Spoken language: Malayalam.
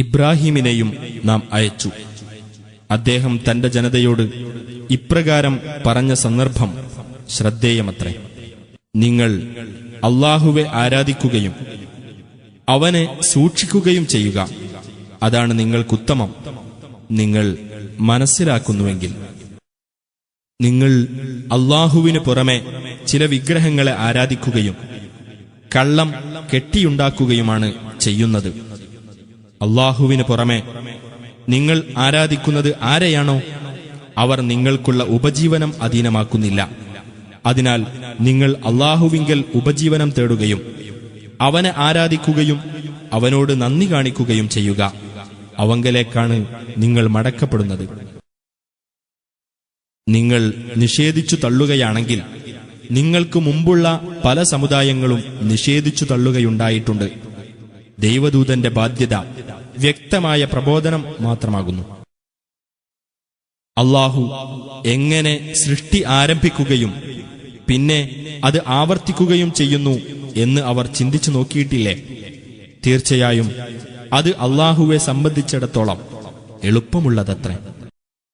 ഇബ്രാഹീമിനെയും നാം അയച്ചു. അദ്ദേഹം തന്റെ ജനതയോട് ഇപ്രകാരം പറഞ്ഞ സന്ദർഭം ശ്രദ്ധേയമത്രേ: നിങ്ങൾ അല്ലാഹുവെ ആരാധിക്കുകയും അവനെ സൂക്ഷിക്കുകയും ചെയ്യുക. അതാണ് നിങ്ങൾക്കുത്തമം, നിങ്ങൾ മനസ്സിലാക്കുന്നുവെങ്കിൽ. നിങ്ങൾ അല്ലാഹുവിനു പുറമെ ചില വിഗ്രഹങ്ങളെ ആരാധിക്കുകയും കള്ളം കെട്ടിയുണ്ടാക്കുകയുമാണ് ചെയ്യുന്നത്. അല്ലാഹുവിനു പുറമെ നിങ്ങൾ ആരാധിക്കുന്നത് ആരെയാണോ അവർ നിങ്ങൾക്കുള്ള ഉപജീവനം അധീനമാക്കുന്നില്ല. അതിനാൽ നിങ്ങൾ അല്ലാഹുവിങ്കൽ ഉപജീവനം തേടുകയും അവനെ ആരാധിക്കുകയും അവനോട് നന്ദി കാണിക്കുകയും ചെയ്യുക. അവങ്കലേക്കാണ് നിങ്ങൾ മടക്കപ്പെടുന്നത്. നിങ്ങൾ നിഷേധിച്ചു തള്ളുകയാണെങ്കിൽ നിങ്ങൾക്ക് മുമ്പുള്ള പല സമുദായങ്ങളും നിഷേധിച്ചു തള്ളുകയുണ്ടായിട്ടുണ്ട്. ദൈവദൂതന്റെ ബാധ്യത വ്യക്തമായ പ്രബോധനം മാത്രമാകുന്നു. അല്ലാഹു എങ്ങനെ സൃഷ്ടി ആരംഭിക്കുകയും പിന്നെ അത് ആവർത്തിക്കുകയും ചെയ്യുന്നു എന്ന് അവർ ചിന്തിച്ചു നോക്കിയിട്ടില്ലേ? തീർച്ചയായും അത് അല്ലാഹുവെ സംബന്ധിച്ചിടത്തോളം എളുപ്പമുള്ളതത്രേ.